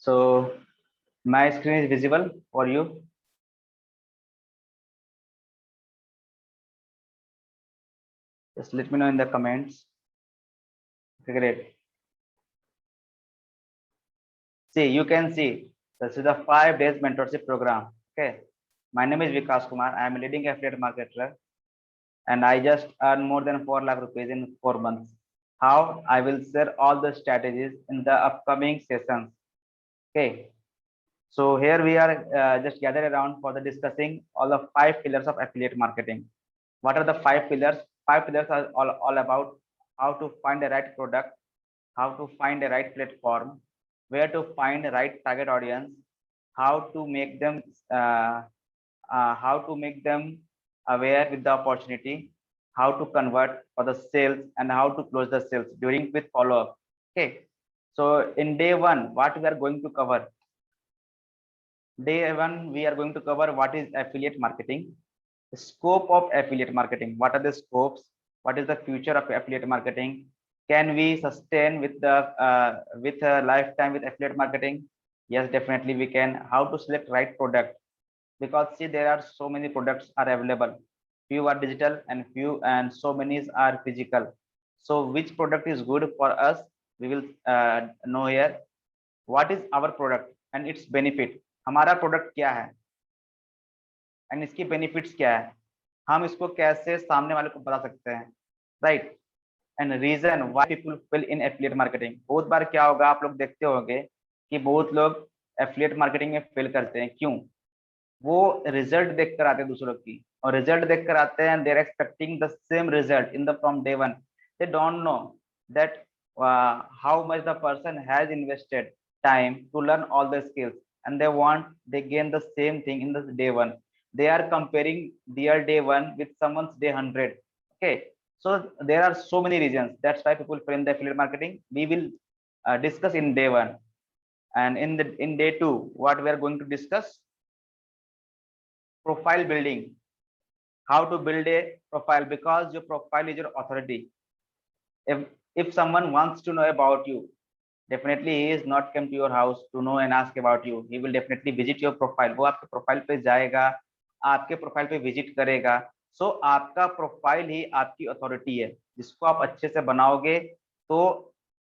So my screen is visible for you. Just let me know in the comments. Okay, great. See, you can see this is a 5 days mentorship program. Okay. My name is Vikas Kumar. I am a leading affiliate marketer and I just earned more than 4 lakh rupees in 4 months. How? I will share all the strategies in the upcoming sessions. Okay. So here we are just gathered around for the discussing all the 5 pillars of affiliate marketing. What are the 5 pillars? 5 pillars are all about how to find the right product, how to find the right platform, where to find the right target audience, how to make them uh, aware with the opportunity, how to convert for the sales, and how to close the sales during with follow up. Okay. So in day one, what we are going to cover? Day one, we are going to cover what is affiliate marketing, the scope of affiliate marketing. What are the scopes? What is the future of affiliate marketing? Can we sustain with a lifetime with affiliate marketing? Yes, definitely we can. How to select right product? Because see, there are so many products are available. Few are digital and few and so many are physical. So which product is good for us? We will know here. What is our product and its benefit? हमारा product क्या है and इसकी benefits क्या है, हम इसको कैसे सामने वाले को बता सकते हैं, right? And reason why people fail in affiliate marketing. बहुत बार क्या होगा, आप लोग देखते होंगे कि बहुत लोग एफिलिएट मार्केटिंग में फेल करते हैं. क्यों? वो रिजल्ट देखकर आते हैं दूसरों की, और रिजल्ट देखकर आते हैं, they are expecting the same result in the from day one. They don't know that how much the person has invested time to learn all the skills, and they gain the same thing in the day one. They are comparing their day one with someone's day 100. Okay, so there are so many reasons. That's why people fail in the affiliate marketing. We will discuss in day one, and in day two, what we are going to discuss: profile building. How to build a profile, because your profile is your authority. If someone wants to know about you, definitely he is not come to your house to know and ask about you. He will definitely visit your profile. वो आपके profile पे जाएगा, आपके profile पे visit करेगा. सो आपका profile ही आपकी authority है. जिसको आप अच्छे से बनाओगे तो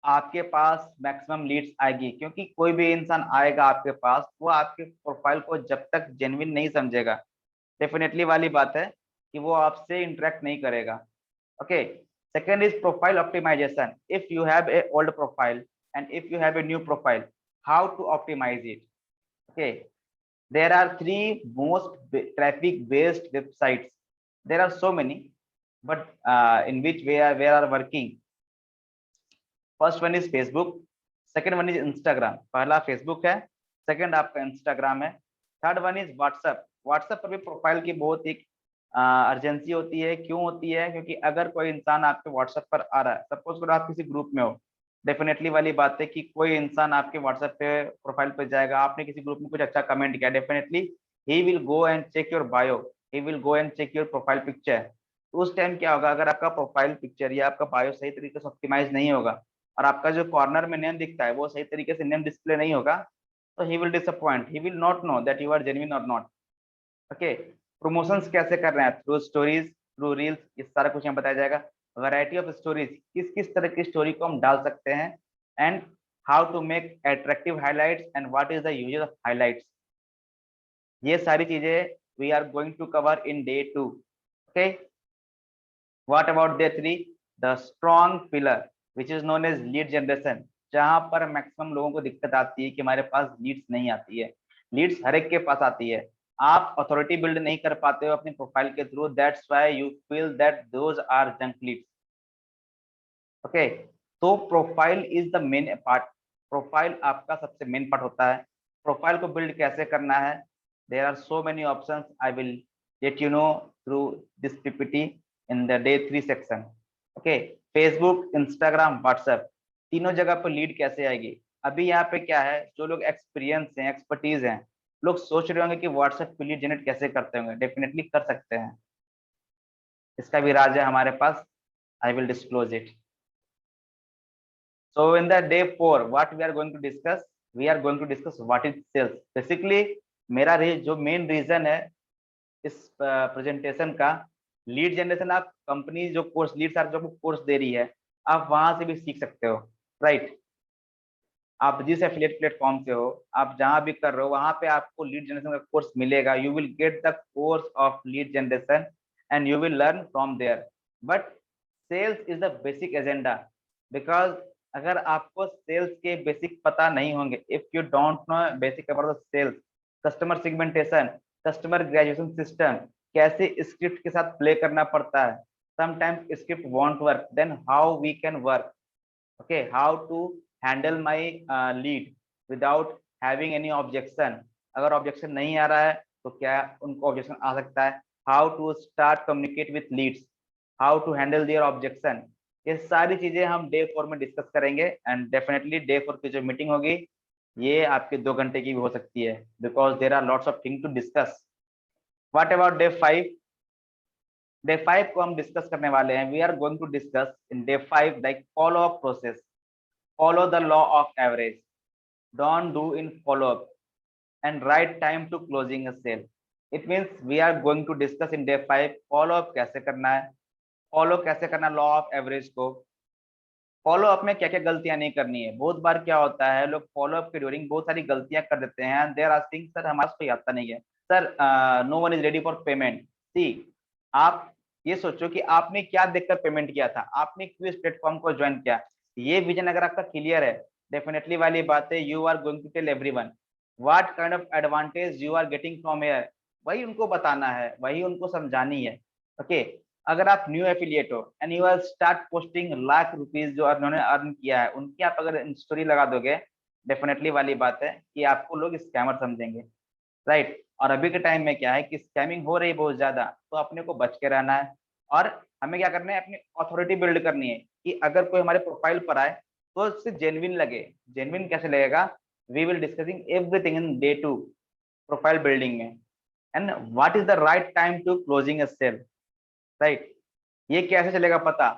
आपके पास मैक्सिमम लीड्स आएगी. क्योंकि कोई भी इंसान आएगा आपके पास, वो आपके प्रोफाइल को जब तक जेन्युइन नहीं समझेगा, डेफिनेटली वाली बात है कि वो आपसे इंटरेक्ट नहीं करेगा. Okay. Second is profile optimization. If you have a old profile and if you have a new profile, how to optimize it? Okay, there are 3 most traffic based websites. There are so many, but in which we are working. First one is Facebook, second one is Instagram. पहला Facebook है, second आपका Instagram है, third one is WhatsApp. WhatsApp पर भी profile की बहुत एक urgency होती है. क्यों होती है? क्योंकि अगर कोई इंसान आपके व्हाट्सएप पर आ रहा है, सपोज करो आप किसी ग्रुप में हो, डेफिनेटली वाली बात है कि कोई इंसान आपके व्हाट्सएप पे प्रोफाइल पे जाएगा, आपने किसी ग्रुप में कुछ अच्छा कमेंट किया, definitely he will go and check your bio, he will go and check your profile picture. तो उस टाइम क्या होगा, अगर आपका प्रोफाइल पिक्चर या आपका बायो सही तरीके से ऑप्टिमाइज नहीं होगा और आपका जो कॉर्नर में नेम दिखता है वो सही तरीके से नेम डिस्प्ले नहीं होगा, तो he will disappoint, he will not know that you are genuine और नॉट. ओके. प्रमोशंस कैसे कर रहे हैं? थ्रू स्टोरीज, थ्रू रील्स, ये सारा कुछ यहाँ बताया जाएगा. वैरायटी ऑफ स्टोरीज, किस किस तरह की स्टोरी को हम डाल सकते हैं, and how to make attractive highlights and what is the uses of highlights. ये सारी चीजें we are going to cover in day 2. Okay. What about day 3? The strong pillar which is known as lead generation. जहां पर maximum लोगों को दिक्कत आती है कि हमारे पास लीड्स नहीं आती है. लीड्स हर एक के पास आती है, आप अथॉरिटी बिल्ड नहीं कर पाते हो अपनी प्रोफाइल के through. That's why you feel that those are junk leads. Okay. तो profile is the main part. Profile आपका सबसे मेन पार्ट होता है. प्रोफाइल को बिल्ड कैसे करना है? There are so many options. I will let you know through this PPT in the day 3 section. Okay. Facebook, Instagram, WhatsApp, तीनों जगह पर लीड कैसे आएगी? अभी यहाँ पे क्या है, जो लोग एक्सपीरियंस हैं, एक्सपर्टीज हैं, लोग सोच रहे होंगे कि व्हाट्सएप पे लीड जनरेट कैसे करते होंगे. डेफिनेटली कर सकते हैं, इसका भी राज है हमारे पास. I will disclose it. So in the day 4, what we are going to discuss? We are going to discuss what is sales. Basically मेरा जो मेन रीजन है इस प्रेजेंटेशन का, लीड जनरेशन। आप कंपनी जो कोर्स लीड सर जो course दे रही है, आप वहां से भी सीख सकते हो, राइट। आप जिस एफिलिएट प्लेटफॉर्म से हो, आप जहां भी कर रहे हो, वहां पे आपको लीड जनरेशन का कोर्स मिलेगा। You will get the course of lead generation and you will learn from there. But sales is the basic agenda, because अगर आपको सेल्स के बेसिक पता नहीं होंगे, if you don't know basic about the sales, customer segmentation, customer graduation system, कैसे script के साथ play करना पड़ता है, sometimes script won't work, then how we can work, okay, how to handle my lead without having any objection। अगर objection नहीं आ रहा है तो क्या उनको ऑब्जेक्शन आ सकता है, how to start communicate with leads, how to handle their objection. ये सारी चीजें हम डे 4 में डिस्कस करेंगे। एंड डेफिनेटली डे 4 की जो मीटिंग होगी ये आपके 2 घंटे की भी हो सकती है, because there are lots of thing to discuss. What about day 5? Day 5 को हम डिस्कस करने वाले हैं। We are going to discuss in day 5 like follow up process, follow the law of average, don't do in follow up, and right time to closing a sale। it means we are going to discuss in day 5 follow up कैसे करना है, follow कैसे करना law of average को, follow up में क्या क्या गलतियां नहीं करनी है। बहुत बार क्या होता है, लोग फॉलो अप के ड्यूरिंग बहुत सारी गलतियां कर देते हैं। देयर आस्किंग सर हमारे पास कोई आता नहीं है, sir no one is ready for payment. See, आप ये सोचो कि आपने क्या देखकर पेमेंट किया था, आपने क्यों इस प्लेटफॉर्म को ज्वाइन किया। ये विजन अगर आपका क्लियर है, डेफिनेटली वाली बात है, you are going to tell everyone what kind of advantage you are getting from here. वही उनको बताना है, वही उनको समझानी है। ओके, अगर आप न्यू एफिलिएट हो and you are start posting lakh rupees जो उन्होंने अर्न किया है उनकी, आप अगर स्टोरी लगा दोगे, डेफिनेटली वाली बात है कि आपको लोग स्कैमर समझेंगे, राइट। और अभी के टाइम में क्या है कि स्कैमिंग हो रही है बहुत ज्यादा, तो अपने को बच के रहना है। और हमें क्या करना है, अपनी अथॉरिटी बिल्ड करनी है कि अगर कोई हमारे प्रोफाइल पर आए तो उससे जेन्युइन लगे। जेन्युइन कैसे लगेगा, we will discussing everything in day 2 profile building में। And what is the right time to closing a sale, right. ये कैसे चलेगा पता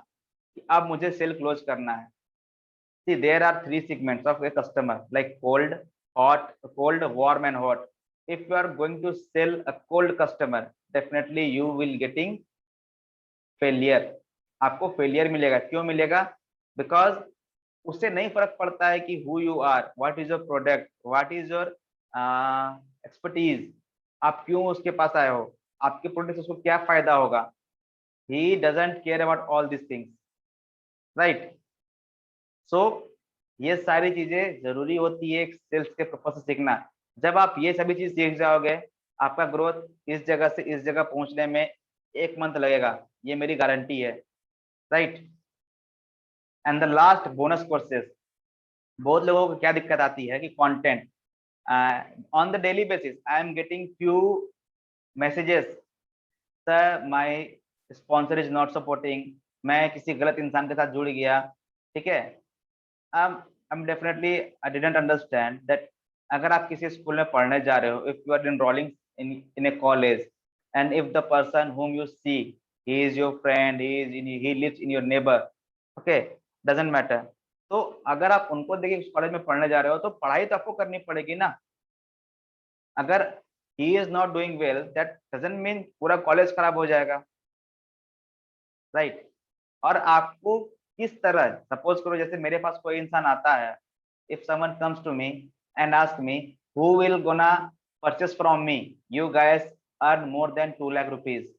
कि अब मुझे सेल क्लोज करना है। See, there are 3 segments of a customer like cold, hot, cold, warm and hot. If you are going to sell a cold customer, definitely you will getting failure. आपको फेलियर मिलेगा। क्यों मिलेगा? Because उससे नहीं फर्क पड़ता है कि who you are, what is your product, what is your expertise, आप क्यों उसके पास आए हो, आपके प्रोडक्ट से उसको क्या फायदा होगा। he doesn't care about all these things, right। so ये सारी चीजें जरूरी होती है एक सेल्स के पर्पस से सीखना। जब आप ये सभी चीज सीख जाओगे, आपका ग्रोथ इस जगह से इस जगह पहुंचने में 1 मंथ लगेगा, ये मेरी गारंटी है, right. And the last bonus courses. बहुत लोगों को क्या दिक्कत आती है कि content on the daily basis I am getting few messages, sir my sponsor is not supporting, मैं किसी गलत इंसान के साथ जुड़ गया, ठीक है। I'm definitely I didn't understand that अगर आप किसी स्कूल में पढ़ने जा रहे हो, if you are enrolling in a college and if the person whom you see, he is your friend, he lives in your neighbor, okay, doesn't matter। तो अगर आप उनको देखिए उस कॉलेज में पढ़ने जा रहे हो तो पढ़ाई तो आपको करनी पड़ेगी ना। अगर he is not doing well, that doesn't mean पूरा कॉलेज खराब हो जाएगा, राइट। और आपको किस तरह, सपोज करो जैसे मेरे पास कोई इंसान आता है, if someone comes to me and ask me who will gonna purchase from me, you guys earn more than 2 lakh rupees,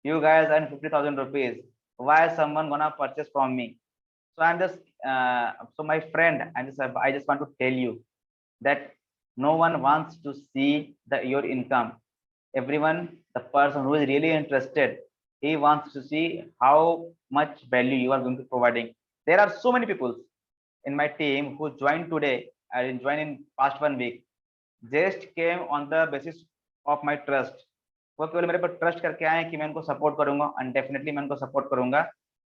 you guys earn 50,000 rupees, why is someone gonna purchase from me? So I'm just so my friend, I just want to tell you that no one wants to see your income. Everyone, the person who is really interested, he wants to see how much value you are going to providing. There are so many people in my team who joined today and joined in past 1 week, just came on the basis of my trust। वो केवल मेरे पर trust करके आए कि मैं उनको support करूंगा, एंड डेफिनेटली मैं उनको सपोर्ट करूंगा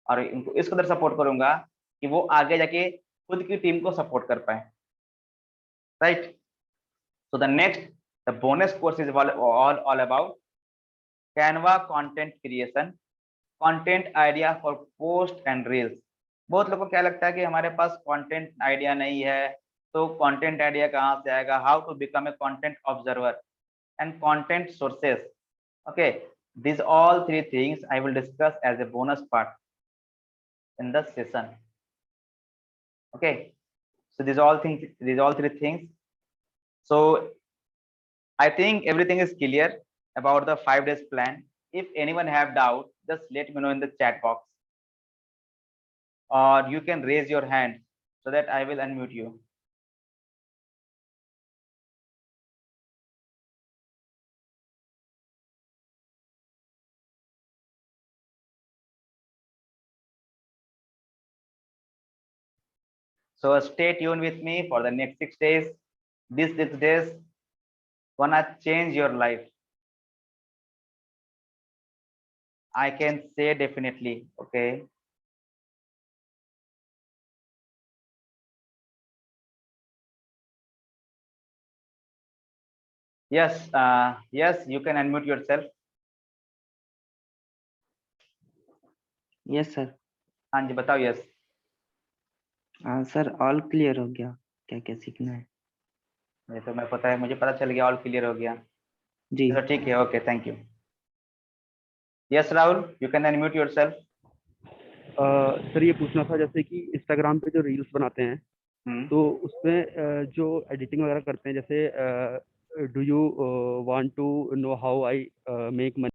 और इनको इस कदर सपोर्ट करूंगा कि वो आगे जाके खुद की टीम को सपोर्ट कर पाए, right. So the next, the bonus course is all about Canva content creation, content idea for post and reels. बहुत लोगों को क्या लगता है कि हमारे पास कंटेंट आइडिया नहीं है, तो कंटेंट आइडिया कहाँ से आएगा, how to become a content observer and content sources. Okay, these all three things I will discuss as a bonus part in the session. Okay, so these all three things. So I think everything is clear about the 5 days plan. If anyone have doubt, just let me know in the chat box, or you can raise your hand so that I will unmute you. So stay tuned with me for the next 6 days. These 6 days gonna change your life. I can say definitely. Okay. Yes. Yes, you can unmute yourself. Yes sir. हाँ जी, बताओ. Yes हाँ sir, all clear हो गया. क्या क्या सीखना है? ये तो मैं पता है, मुझे पता चल गया, ऑल क्लियर हो गया. जी. चलो ठीक है. Okay, thank you. Yes Rahul, you can unmute yourself. Sir ये पूछना था, जैसे कि इंस्टाग्राम पे जो रील्स बनाते हैं तो उसमें जो एडिटिंग वगैरह करते हैं, जैसे do you want to know how I make money